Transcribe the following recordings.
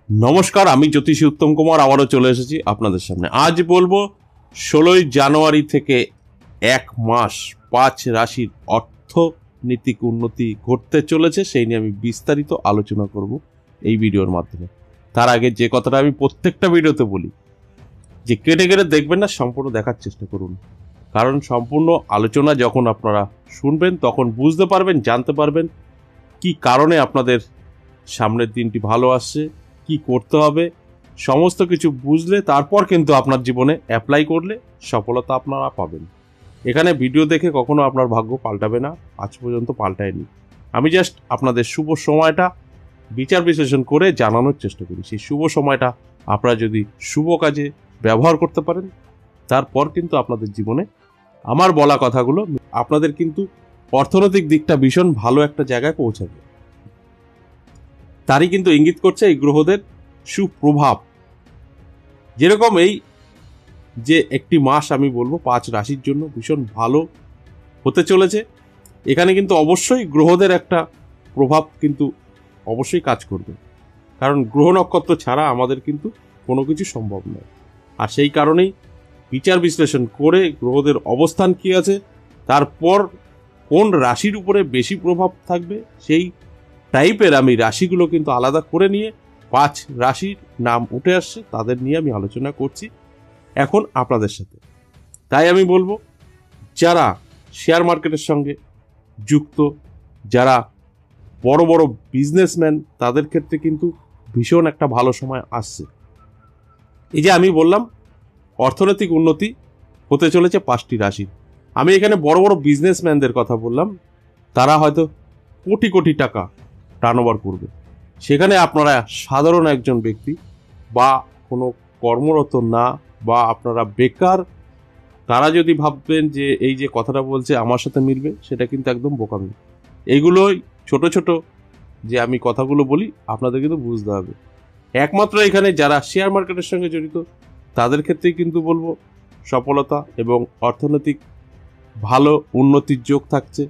नमस्कार, আমি জ্যোতিষী উত্তম কুমার আবারও চলে এসেছি আপনাদের সামনে। আজ বলবো 16 জানুয়ারি থেকে এক মাস 5 রাশির অর্থনৈতিক উন্নতি ঘটতে চলেছে, সেই নিয়ে আমি বিস্তারিত আলোচনা করব এই ভিডিওর মাধ্যমে। তার আগে যে কথাটা আমি প্রত্যেকটা ভিডিওতে বলি যে কেটে কেটে দেখবেন না, সম্পূর্ণ দেখার চেষ্টা করুন, কারণ সম্পূর্ণ আলোচনা যখন আপনারা শুনবেন তখন বুঝতে পারবেন, জানতে পারবেন কি কারণে আপনাদের সামনের দিনটি ভালো আসছে, কি করতে হবে, সমস্ত কিছু বুঝলে তারপর কিন্তু আপনার জীবনে অ্যাপ্লাই করলে সফলতা আপনারা পাবেন। এখানে ভিডিও দেখে কখনো আপনার ভাগ্য পাল্টাবে না, আজ পর্যন্ত পাল্টায়নি। আমি জাস্ট আপনাদের শুভ সময়টা বিচার বিশ্লেষণ করে জানানোর চেষ্টা করি। সেই শুভ সময়টা আপনারা যদি শুভ কাজে ব্যবহার করতে পারেন, তারপর কিন্তু আপনাদের জীবনে আমার বলা কথাগুলো আপনাদের কিন্তু অর্থনৈতিক দিকটা ভীষণ ভালো একটা জায়গায় পৌঁছাবে। তারই কিন্তু ইঙ্গিত করছে এই গ্রহদের সুপ্রভাব। যেরকম এই যে একটি মাস আমি বলবো 5 রাশির জন্য ভীষণ ভালো হতে চলেছে, এখানে কিন্তু অবশ্যই গ্রহদের একটা প্রভাব কিন্তু অবশ্যই কাজ করবে, কারণ গ্রহ নক্ষত্র ছাড়া আমাদের কিন্তু কোনো কিছু সম্ভব নয়। আর সেই কারণেই বিচার বিশ্লেষণ করে গ্রহদের অবস্থান কী আছে, তারপর কোন রাশির উপরে বেশি প্রভাব থাকবে, সেই টাইপের আমি রাশিগুলো কিন্তু আলাদা করে নিয়ে 5 রাশির নাম উঠে আসছে, তাদের নিয়ে আমি আলোচনা করছি এখন আপনাদের সাথে। তাই আমি বলবো, যারা শেয়ার মার্কেটের সঙ্গে যুক্ত, যারা বড় বড় বিজনেসম্যান, তাদের ক্ষেত্রে কিন্তু ভীষণ একটা ভালো সময় আসছে। এই যে আমি বললাম অর্থনৈতিক উন্নতি হতে চলেছে 5টি রাশির, আমি এখানে বড় বড় বিজনেসম্যানদের কথা বললাম, তারা হয়তো কোটি কোটি টাকা টার্নওভার করবে। সেখানে আপনারা সাধারণ একজন ব্যক্তি বা কোনো কর্মরত না, বা আপনারা বেকার, তারা যদি ভাববেন যে এই যে কথাটা বলছে আমার সাথে মিলবে, সেটা কিন্তু একদম বোকামি। এইগুলোই ছোট ছোট যে আমি কথাগুলো বলি আপনাদের কিন্তু বুঝতে হবে। একমাত্র এখানে যারা শেয়ার মার্কেটের সঙ্গে জড়িত তাদের ক্ষেত্রেই কিন্তু বলবো সফলতা এবং অর্থনৈতিক ভালো উন্নতির যোগ থাকছে।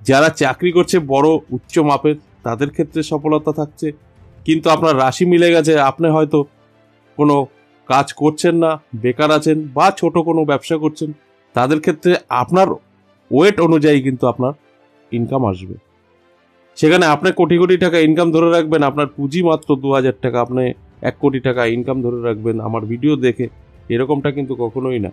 যারা চাকরি করছে বড় উচ্চ মাপের, তাদের ক্ষেত্রে সফলতা থাকছে। কিন্তু আপনার রাশি মিলে গেছে, আপনি হয়তো কোনো কাজ করছেন না, বেকার আছেন, বা ছোট কোনো ব্যবসা করছেন, তাদের ক্ষেত্রে আপনার ওয়েট অনুযায়ী কিন্তু আপনার ইনকাম আসবে। সেখানে আপনি কোটি কোটি টাকা ইনকাম ধরে রাখবেন, আপনার পুঁজি মাত্র 2000 টাকা, আপনি 1 কোটি টাকা ইনকাম ধরে রাখবেন আমার ভিডিও দেখে, এরকমটা কিন্তু কখনোই না।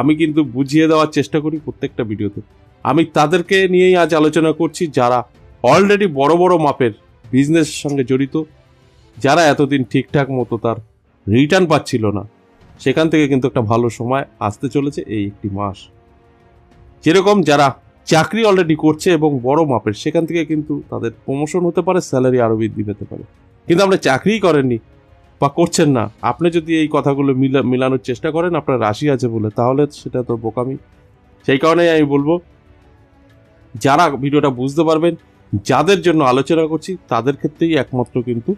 আমি কিন্তু বুঝিয়ে দেওয়ার চেষ্টা করি প্রত্যেকটা ভিডিওতে। আমি তাদেরকে নিয়েই আজ আলোচনা করছি যারা অলরেডি বড় বড় মাপের বিজনেসের সঙ্গে জড়িত, যারা এতদিন ঠিকঠাক মতো তার রিটার্ন পাচ্ছিল না, সেখান থেকে কিন্তু একটা ভালো সময় আসতে চলেছে এই একটি মাস। যেরকম যারা চাকরি অলরেডি করছে এবং বড় মাপের, সেখান থেকে কিন্তু তাদের প্রমোশন হতে পারে, স্যালারি আরও বৃদ্ধি পেতে পারে। কিন্তু আপনি চাকরিই করেননি বা করছেন না, আপনি যদি এই কথাগুলো মিলানোর চেষ্টা করেন আপনার রাশি আছে বলে, তাহলে সেটা তো বোকামি। সেই কারণেই আমি বলবো, যারা ভিডিওটা বুঝতে পারবেন, যাদের জন্য আলোচনা করছি, তাদের ক্ষেত্রেই একমাত্র কিন্তু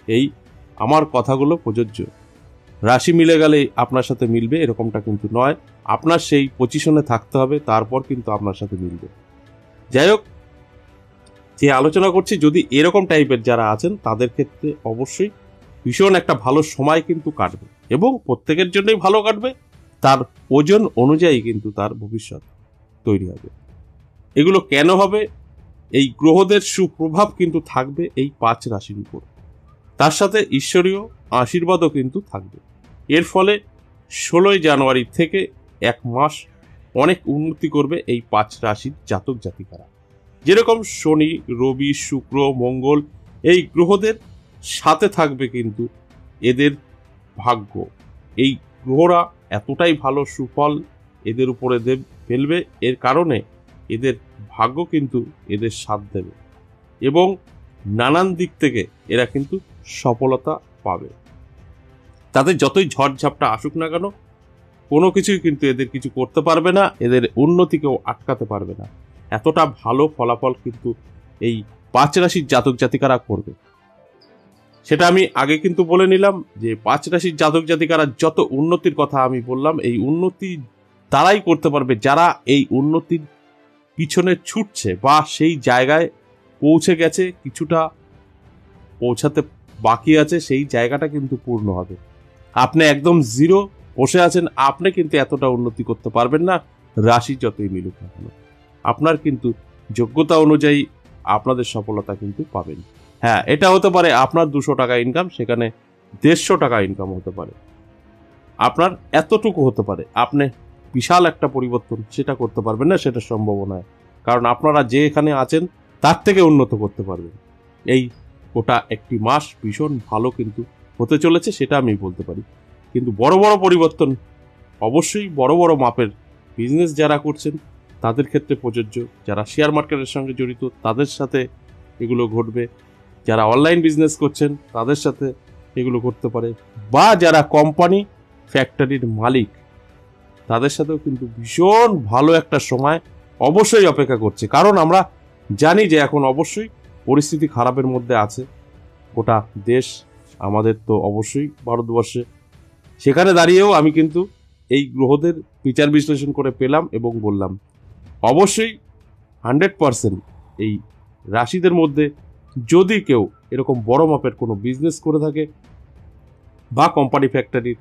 এই আমার কথাগুলো প্রযোজ্য। রাশি মিলে গেলেই আপনার সাথে মিলবে এরকমটা কিন্তু নয়, আপনার সেই পজিশনে থাকতে হবে, তারপর কিন্তু আপনার সাথে মিলবে। যাই হোক, যে আলোচনা করছি, যদি এরকম টাইপের যারা আছেন তাদের ক্ষেত্রে অবশ্যই ভীষণ একটা ভালো সময় কিন্তু কাটবে, এবং প্রত্যেকের জন্যই ভালো কাটবে, তার ওজন অনুযায়ী কিন্তু তার ভবিষ্যৎ তৈরি হবে। এগুলো কেন হবে? এই গ্রহদের সুপ্রভাব কিন্তু থাকবে এই 5 রাশির উপর, তার সাথে ঈশ্বরীয় আশীর্বাদও কিন্তু থাকবে। এর ফলে 16 জানুয়ারি থেকে এক মাস অনেক উন্নতি করবে এই 5 রাশির জাতক জাতিকারা। যেরকম শনি, রবি, শুক্র, মঙ্গল, এই গ্রহদের সাথে থাকবে কিন্তু এদের ভাগ্য। এই গ্রহরা এতটাই ভালো সুফল এদের উপরে ফেলবে, এর কারণে এদের ভাগ্য কিন্তু এদের সাথ দেবে, এবং নানান দিক থেকে এরা কিন্তু সফলতা পাবে। তাদের যতই ঝড়ঝাপটা আসুক না কেন, কোনো কিছুই কিন্তু এদের কিছু করতে পারবে না, এদের উন্নতিকেও আটকাতে পারবে না। এতটা ভালো ফলাফল কিন্তু এই 5 রাশির জাতক জাতিকারা করবে। সেটা আমি আগে কিন্তু বলে নিলাম যে 5 রাশির জাতক জাতিকারা যত উন্নতির কথা আমি বললাম, এই উন্নতি তারাই করতে পারবে যারা এই উন্নতির পিছনে ছুটছে, বা সেই জায়গায় পৌঁছে গেছে, কিছুটা পৌঁছাতে বাকি আছে সেই জায়গাটা কিন্তু পূর্ণ হবে। আপনি একদম জিরো বসে আছেন, আপনি কিন্তু এতটা উন্নতি করতে পারবেন না, রাশি যতই মিলুক না কেন। আপনার কিন্তু যোগ্যতা অনুযায়ী আপনাদের সফলতা কিন্তু পাবেন। হ্যাঁ, এটা হতে পারে আপনার 200 টাকা ইনকাম, সেখানে 150 টাকা ইনকাম হতে পারে। আপনার এতটুকু হতে পারে, আপনি বিশাল একটা পরিবর্তন সেটা করতে পারবেন না, সেটা সম্ভব নয়। কারণ আপনারা যে এখানে আছেন তার থেকে উন্নত করতে পারবেন। এই গোটা একটি মাস ভীষণ ভালো কিন্তু হতে চলেছে, সেটা আমি বলতে পারি। কিন্তু বড় বড় পরিবর্তন অবশ্যই বড় বড় মাপের বিজনেস যারা করছেন তাদের ক্ষেত্রে প্রযোজ্য। যারা শেয়ার মার্কেটের সঙ্গে জড়িত তাদের সাথে এগুলো ঘটবে, যারা অনলাইন বিজনেস করছেন তাদের সাথে এগুলো করতে পারে, বা যারা কোম্পানি ফ্যাক্টরির মালিক তাদের সাথেও কিন্তু ভীষণ ভালো একটা সময় অবশ্যই অপেক্ষা করছে। কারণ আমরা জানি যে এখন অবশ্যই পরিস্থিতি খারাপের মধ্যে আছে গোটা দেশ, আমাদের তো অবশ্যই ভারতবর্ষে। সেখানে দাঁড়িয়েও আমি কিন্তু এই গ্রহদের বিচার বিশ্লেষণ করে পেলাম এবং বললাম অবশ্যই 100% এই রাশিদের মধ্যে যদি কেউ এরকম বড় মাপের কোনো বিজনেস করে থাকে বা কোম্পানি ফ্যাক্টরির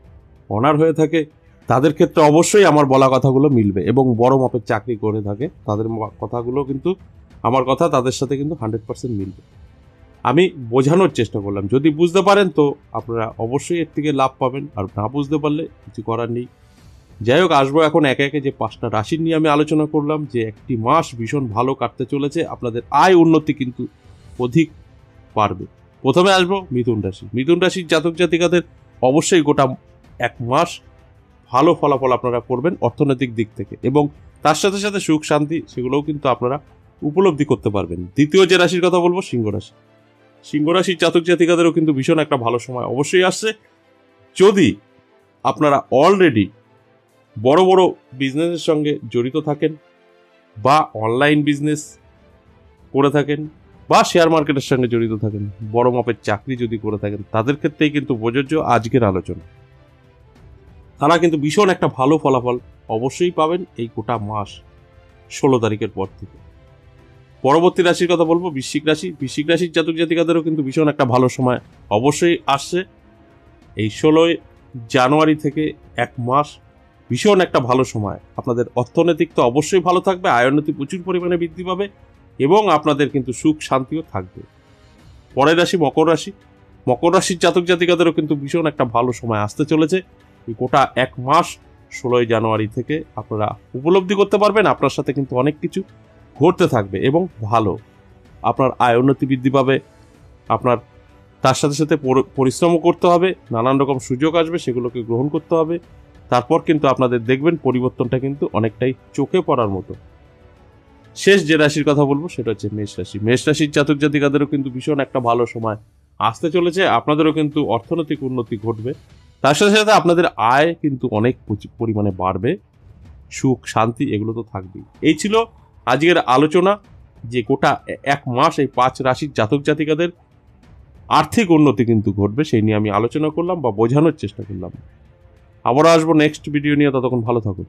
অনার হয়ে থাকে, তাদের ক্ষেত্রে অবশ্যই আমার বলা কথাগুলো মিলবে। এবং বড় মাপের চাকরি করে থাকে তাদের কথাগুলো কিন্তু, আমার কথা তাদের সাথে কিন্তু 100% মিলবে। আমি বোঝানোর চেষ্টা করলাম, যদি বুঝতে পারেন তো আপনারা অবশ্যই এর থেকে লাভ পাবেন, আর না বুঝতে পারলে কিছু করার নেই। যাই হোক, আসবো এখন একে একে যে 5টা রাশির নিয়ে আমি আলোচনা করলাম, যে একটি মাস ভীষণ ভালো কাটতে চলেছে, আপনাদের আয় উন্নতি কিন্তু অধিক পারবে। প্রথমে আসবো মিথুন রাশি। মিথুন রাশির জাতক জাতিকাদের অবশ্যই গোটা এক মাস ভালো ফলাফল আপনারা করবেন অর্থনৈতিক দিক থেকে, এবং তার সাথে সাথে সুখ শান্তি সেগুলোও কিন্তু আপনারা উপলব্ধি করতে পারবেন। দ্বিতীয় যে রাশির কথা বলবো সিংহ রাশি। সিংহ রাশির জাতক জাতিকাদেরও কিন্তু ভীষণ একটা ভালো সময় অবশ্যই আসছে। যদি আপনারা অলরেডি বড় বড় বিজনেসের সঙ্গে জড়িত থাকেন, বা অনলাইন বিজনেস করে থাকেন, বা শেয়ার মার্কেটের সঙ্গে জড়িত থাকেন, বড় মাপের চাকরি যদি করে থাকেন, তাদের ক্ষেত্রেই কিন্তু প্রযোজ্য আজকের আলোচনা। তারা কিন্তু ভীষণ একটা ভালো ফলাফল অবশ্যই পাবেন এই গোটা মাস 16 তারিখের পর থেকে। পরবর্তী রাশির কথা বলবো বৃশ্চিক রাশি। বৃশ্চিক রাশির জাতক জাতিকাদেরও কিন্তু ভীষণ একটা ভালো সময় অবশ্যই আসছে। এই 16 জানুয়ারি থেকে এক মাস ভীষণ একটা ভালো সময়। আপনাদের অর্থনৈতিক তো অবশ্যই ভালো থাকবে, আয়োন্নতি প্রচুর পরিমাণে বৃদ্ধি পাবে, এবং আপনাদের কিন্তু সুখ শান্তিও থাকবে। পরের রাশি মকর রাশি। মকর রাশির জাতক জাতিকাদেরও কিন্তু ভীষণ একটা ভালো সময় আসতে চলেছে। এই গোটা এক মাস 16 জানুয়ারি থেকে আপনারা উপলব্ধি করতে পারবেন আপনার সাথে কিন্তু অনেক কিছু ঘটতে থাকবে, এবং ভালো আপনার আয় উন্নতি বৃদ্ধি পাবে। আপনার তার সাথে সাথে পরিশ্রমও করতে হবে, নানান রকম সুযোগ আসবে, সেগুলোকে গ্রহণ করতে হবে। তারপর কিন্তু আপনাদের দেখবেন পরিবর্তনটা কিন্তু অনেকটাই চোখে পড়ার মতো। শেষ যে রাশির কথা বলবো সেটা হচ্ছে মেষ রাশি। মেষ রাশির জাতক জাতিকাদেরও কিন্তু ভীষণ একটা ভালো সময় আসতে চলেছে। আপনাদেরও কিন্তু অর্থনৈতিক উন্নতি ঘটবে, তার সাথে সাথে আপনাদের আয় কিন্তু অনেক পরিমাণে বাড়বে, সুখ শান্তি এগুলো তো থাকবেই। এই ছিল আজকের আলোচনা, যে গোটা এক মাস এই 5 রাশির জাতক জাতিকাদের আর্থিক উন্নতি কিন্তু ঘটবে, সেই নিয়ে আমি আলোচনা করলাম বা বোঝানোর চেষ্টা করলাম। আবারও আসবো নেক্সট ভিডিও নিয়ে, ততক্ষণ ভালো থাকুন।